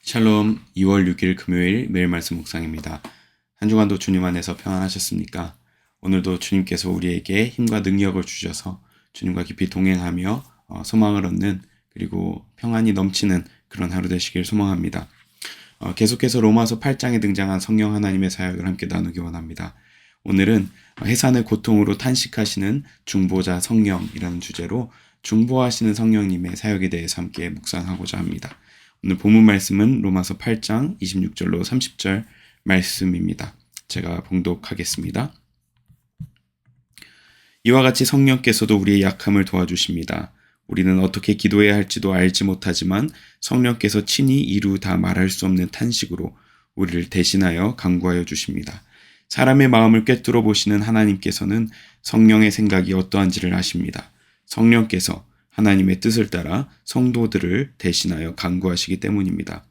샬롬 2월 6일 금요일 매일 말씀 묵상입니다. 한 주간도 주님 안에서 평안하셨습니까? 오늘도 주님께서 우리에게 힘과 능력을 주셔서 주님과 깊이 동행하며 소망을 얻는 그리고 평안이 넘치는 그런 하루 되시길 소망합니다. 계속해서 로마서 8장에 등장한 성령 하나님의 사역을 함께 나누기 원합니다. 오늘은 해산의 고통으로 탄식하시는 중보자 성령이라는 주제로 중보하시는 성령님의 사역에 대해서 함께 묵상하고자 합니다. 오늘 본문 말씀은 로마서 8장 26절로 30절 말씀입니다. 제가 봉독하겠습니다. 이와 같이 성령께서도 우리의 약함을 도와주십니다. 우리는 어떻게 기도해야 할지도 알지 못하지만 성령께서 친히 이루 다 말할 수 없는 탄식으로 우리를 대신하여 간구하여 주십니다. 사람의 마음을 꿰뚫어 보시는 하나님께서는 성령의 생각이 어떠한지를 아십니다. 성령께서 하나님의 뜻을 따라 성도들을 대신하여 간구하시기 때문입니다.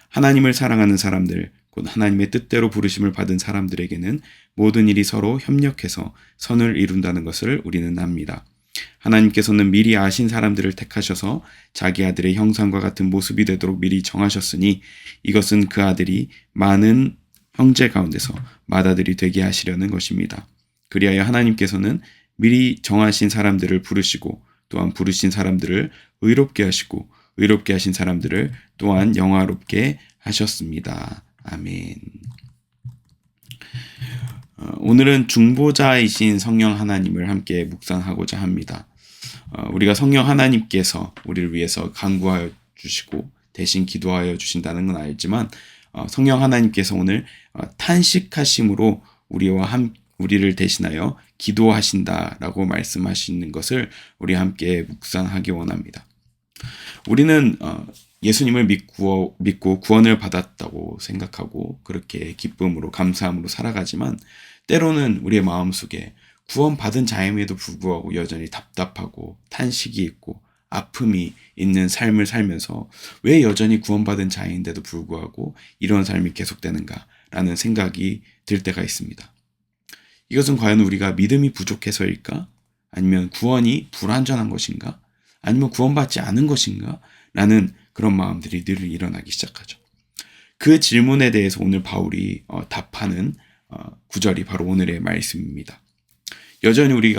하나님을 사랑하는 사람들, 곧 하나님의 뜻대로 부르심을 받은 사람들에게는 모든 일이 서로 협력해서 선을 이룬다는 것을 우리는 압니다. 하나님께서는 미리 아신 사람들을 택하셔서 자기 아들의 형상과 같은 모습이 되도록 미리 정하셨으니 이것은 그 아들이 많은 형제 가운데서 맏아들이 되게 하시려는 것입니다. 그리하여 하나님께서는 미리 정하신 사람들을 부르시고 또한 부르신 사람들을 의롭게 하시고 의롭게 하신 사람들을 또한 영화롭게 하셨습니다. 아멘. 오늘은 중보자이신 성령 하나님을 함께 묵상하고자 합니다. 우리가 성령 하나님께서 우리를 위해서 간구하여 주시고 대신 기도하여 주신다는 건 알지만 성령 하나님께서 오늘 탄식하심으로 우리를 대신하여 기도하신다라고 말씀하시는 것을 우리 함께 묵상하기 원합니다. 우리는 예수님을 믿고 구원을 받았다고 생각하고 그렇게 기쁨으로 감사함으로 살아가지만 때로는 우리의 마음속에 구원받은 자임에도 불구하고 여전히 답답하고 탄식이 있고 아픔이 있는 삶을 살면서 왜 여전히 구원받은 자인데도 불구하고 이런 삶이 계속되는가라는 생각이 들 때가 있습니다. 이것은 과연 우리가 믿음이 부족해서일까? 아니면 구원이 불완전한 것인가? 아니면 구원받지 않은 것인가? 라는 그런 마음들이 늘 일어나기 시작하죠. 그 질문에 대해서 오늘 바울이 답하는 구절이 바로 오늘의 말씀입니다. 여전히 우리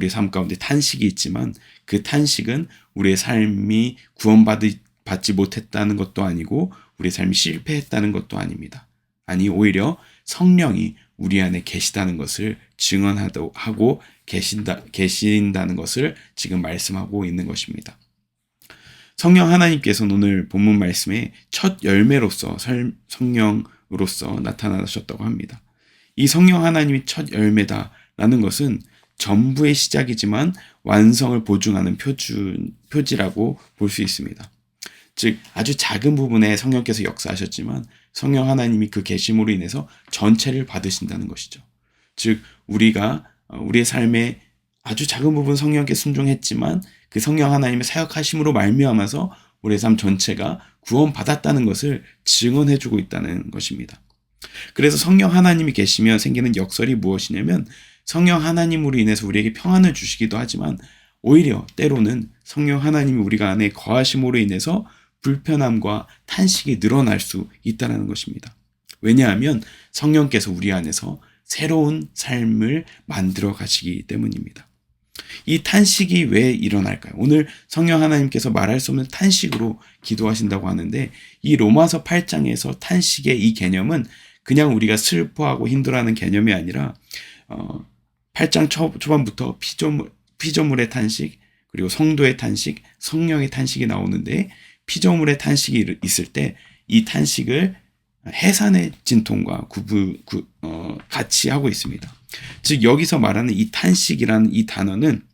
삶 가운데 탄식이 있지만 그 탄식은 우리의 삶이 구원받지 못했다는 것도 아니고 우리의 삶이 실패했다는 것도 아닙니다. 아니 오히려 성령이 우리 안에 계시다는 것을 증언하고 계신다는 것을 지금 말씀하고 있는 것입니다. 성령 하나님께서는 오늘 본문 말씀에 첫 열매로서 성령으로서 나타나셨다고 합니다. 이 성령 하나님이 첫 열매다라는 것은 전부의 시작이지만 완성을 보증하는 표지라고 볼 수 있습니다. 즉 아주 작은 부분에 성령께서 역사하셨지만 성령 하나님이 그 계심으로 인해서 전체를 받으신다는 것이죠. 즉 우리가 우리의 삶에 아주 작은 부분 성령께 순종했지만 그 성령 하나님의 사역하심으로 말미암아서 우리의 삶 전체가 구원받았다는 것을 증언해주고 있다는 것입니다. 그래서 성령 하나님이 계시면 생기는 역설이 무엇이냐면 성령 하나님으로 인해서 우리에게 평안을 주시기도 하지만 오히려 때로는 성령 하나님이 우리가 안에 거하심으로 인해서 불편함과 탄식이 늘어날 수 있다는 것입니다. 왜냐하면 성령께서 우리 안에서 새로운 삶을 만들어 가시기 때문입니다. 이 탄식이 왜 일어날까요? 오늘 성령 하나님께서 말할 수 없는 탄식으로 기도하신다고 하는데 이 로마서 8장에서 탄식의 이 개념은 그냥 우리가 슬퍼하고 힘들어하는 개념이 아니라 8장 초반부터 피조물의 탄식 그리고 성도의 탄식, 성령의 탄식이 나오는데 피조물의 탄식이 있을 때 이 탄식을 해산의 진통과 같이 하고 있습니다. 즉 여기서 말하는 이 탄식이라는 이 단어는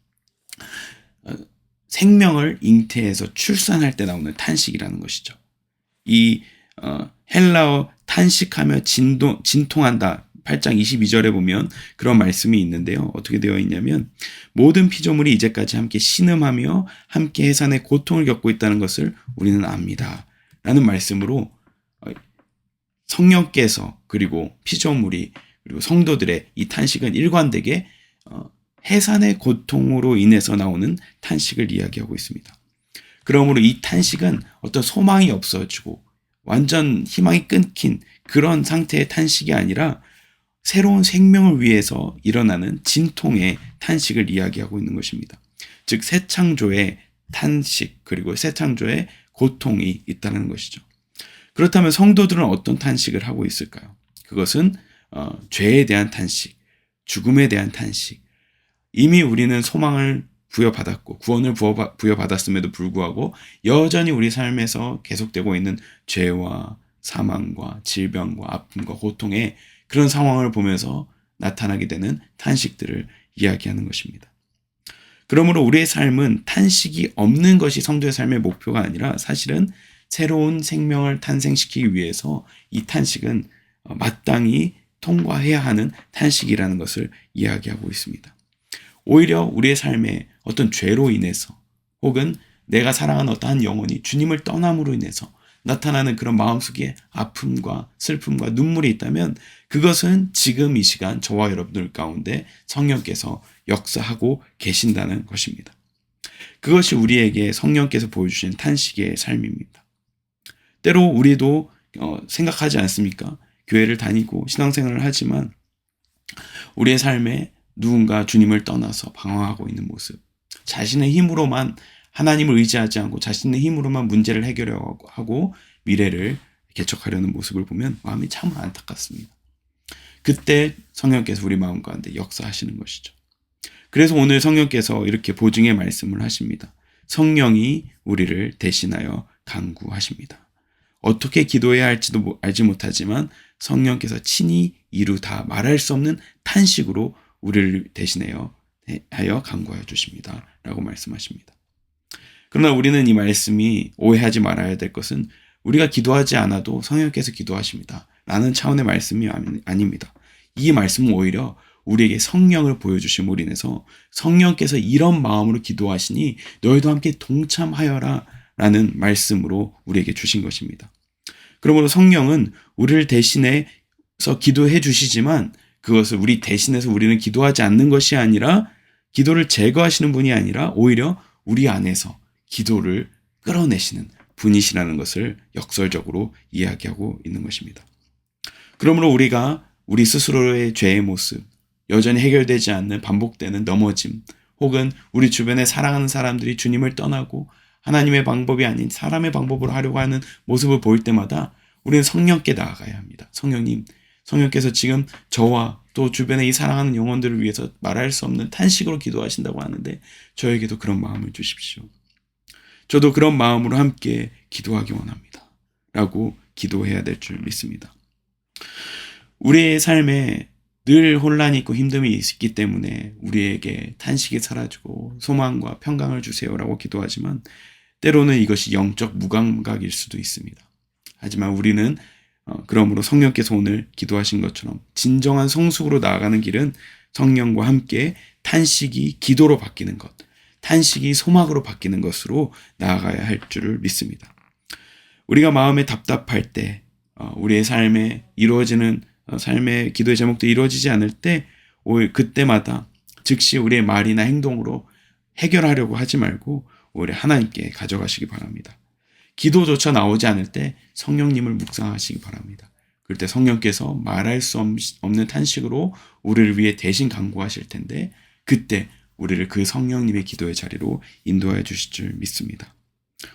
생명을 잉태해서 출산할 때 나오는 탄식이라는 것이죠. 이 헬라어 탄식하며 진통한다. 8장 22절에 보면 그런 말씀이 있는데요. 어떻게 되어 있냐면 모든 피조물이 이제까지 함께 신음하며 함께 해산의 고통을 겪고 있다는 것을 우리는 압니다. 라는 말씀으로 성령께서 그리고 피조물이 그리고 성도들의 이 탄식은 일관되게 해산의 고통으로 인해서 나오는 탄식을 이야기하고 있습니다. 그러므로 이 탄식은 어떤 소망이 없어지고 완전 희망이 끊긴 그런 상태의 탄식이 아니라 새로운 생명을 위해서 일어나는 진통의 탄식을 이야기하고 있는 것입니다. 즉 새 창조의 탄식 그리고 새 창조의 고통이 있다는 것이죠. 그렇다면 성도들은 어떤 탄식을 하고 있을까요? 그것은 죄에 대한 탄식, 죽음에 대한 탄식. 이미 우리는 소망을 부여받았고 구원을 부여받았음에도 불구하고 여전히 우리 삶에서 계속되고 있는 죄와 사망과 질병과 아픔과 고통의 그런 상황을 보면서 나타나게 되는 탄식들을 이야기하는 것입니다. 그러므로 우리의 삶은 탄식이 없는 것이 성도의 삶의 목표가 아니라 사실은 새로운 생명을 탄생시키기 위해서 이 탄식은 마땅히 통과해야 하는 탄식이라는 것을 이야기하고 있습니다. 오히려 우리의 삶에 어떤 죄로 인해서 혹은 내가 사랑하는 어떠한 영혼이 주님을 떠남으로 인해서 나타나는 그런 마음속에 아픔과 슬픔과 눈물이 있다면 그것은 지금 이 시간 저와 여러분들 가운데 성령께서 역사하고 계신다는 것입니다. 그것이 우리에게 성령께서 보여주신 탄식의 삶입니다. 때로 우리도 생각하지 않습니까? 교회를 다니고 신앙생활을 하지만 우리의 삶에 누군가 주님을 떠나서 방황하고 있는 모습, 자신의 힘으로만 하나님을 의지하지 않고 자신의 힘으로만 문제를 해결하고 미래를 개척하려는 모습을 보면 마음이 참 안타깝습니다. 그때 성령께서 우리 마음 가운데 역사하시는 것이죠. 그래서 오늘 성령께서 이렇게 보증의 말씀을 하십니다. 성령이 우리를 대신하여 간구하십니다. 어떻게 기도해야 할지도 알지 못하지만 성령께서 친히 이루다 말할 수 없는 탄식으로 우리를 대신하여 간구하여 주십니다. 라고 말씀하십니다. 그러나 우리는 이 말씀이 오해하지 말아야 될 것은 우리가 기도하지 않아도 성령께서 기도하십니다. 라는 차원의 말씀이 아닙니다. 이 말씀은 오히려 우리에게 성령을 보여주심으로 인해서 성령께서 이런 마음으로 기도하시니 너희도 함께 동참하여라 라는 말씀으로 우리에게 주신 것입니다. 그러므로 성령은 우리를 대신해서 기도해 주시지만 그것을 우리 대신해서 우리는 기도하지 않는 것이 아니라 기도를 제거하시는 분이 아니라 오히려 우리 안에서 기도를 끌어내시는 분이시라는 것을 역설적으로 이야기하고 있는 것입니다. 그러므로 우리가 우리 스스로의 죄의 모습, 여전히 해결되지 않는 반복되는 넘어짐, 혹은 우리 주변에 사랑하는 사람들이 주님을 떠나고 하나님의 방법이 아닌 사람의 방법으로 하려고 하는 모습을 보일 때마다 우리는 성령께 나아가야 합니다. 성령님, 성령께서 지금 저와 또 주변에 이 사랑하는 영혼들을 위해서 말할 수 없는 탄식으로 기도하신다고 하는데 저에게도 그런 마음을 주십시오. 저도 그런 마음으로 함께 기도하기 원합니다. 라고 기도해야 될 줄 믿습니다. 우리의 삶에 늘 혼란이 있고 힘듦이 있기 때문에 우리에게 탄식이 사라지고 소망과 평강을 주세요라고 기도하지만 때로는 이것이 영적 무감각일 수도 있습니다. 하지만 우리는 그러므로 성령께서 오늘 기도하신 것처럼 진정한 성숙으로 나아가는 길은 성령과 함께 탄식이 기도로 바뀌는 것, 탄식이 소망으로 바뀌는 것으로 나아가야 할 줄을 믿습니다. 우리가 마음에 답답할 때 우리의 삶에 이루어지는 삶의 기도의 제목도 이루어지지 않을 때 그때마다 즉시 우리의 말이나 행동으로 해결하려고 하지 말고 오히려 하나님께 가져가시기 바랍니다. 기도조차 나오지 않을 때 성령님을 묵상하시기 바랍니다. 그럴 때 성령께서 말할 수 없는 탄식으로 우리를 위해 대신 간구하실 텐데 그때 우리를 그 성령님의 기도의 자리로 인도해 주실 줄 믿습니다.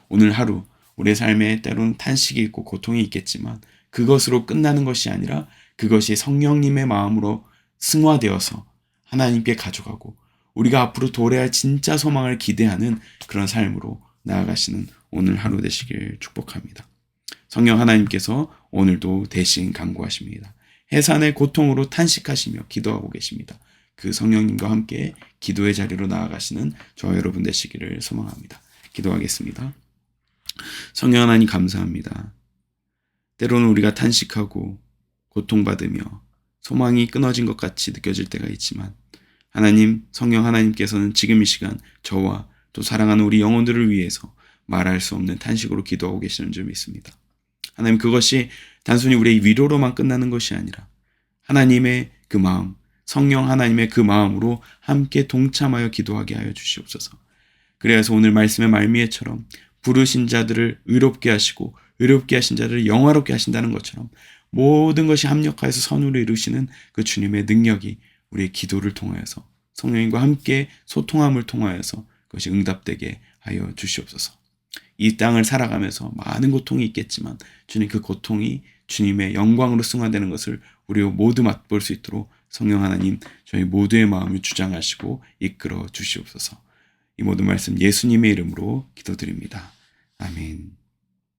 오늘 하루 우리의 삶에 때로는 탄식이 있고 고통이 있겠지만 그것으로 끝나는 것이 아니라 그것이 성령님의 마음으로 승화되어서 하나님께 가져가고 우리가 앞으로 도래할 진짜 소망을 기대하는 그런 삶으로 나아가시는 오늘 하루 되시길 축복합니다. 성령 하나님께서 오늘도 대신 간구하십니다. 해산의 고통으로 탄식하시며 기도하고 계십니다. 그 성령님과 함께 기도의 자리로 나아가시는 저와 여러분 되시기를 소망합니다. 기도하겠습니다. 성령 하나님 감사합니다. 때로는 우리가 탄식하고 고통받으며 소망이 끊어진 것 같이 느껴질 때가 있지만 하나님, 성령 하나님께서는 지금 이 시간 저와 또 사랑하는 우리 영혼들을 위해서 말할 수 없는 탄식으로 기도하고 계시는 줄 믿습니다. 하나님, 그것이 단순히 우리의 위로로만 끝나는 것이 아니라 하나님의 그 마음, 성령 하나님의 그 마음으로 함께 동참하여 기도하게 하여 주시옵소서. 그래서 오늘 말씀의 말미에처럼 부르신 자들을 의롭게 하시고 의롭게 하신 자를 영화롭게 하신다는 것처럼 모든 것이 합력하여서 선으로 이루시는 그 주님의 능력이 우리의 기도를 통하여서 성령님과 함께 소통함을 통하여서 그것이 응답되게 하여 주시옵소서. 이 땅을 살아가면서 많은 고통이 있겠지만 주님 그 고통이 주님의 영광으로 승화되는 것을 우리 모두 맛볼 수 있도록 성령 하나님 저희 모두의 마음을 주장하시고 이끌어 주시옵소서. 이 모든 말씀 예수님의 이름으로 기도드립니다. 아멘.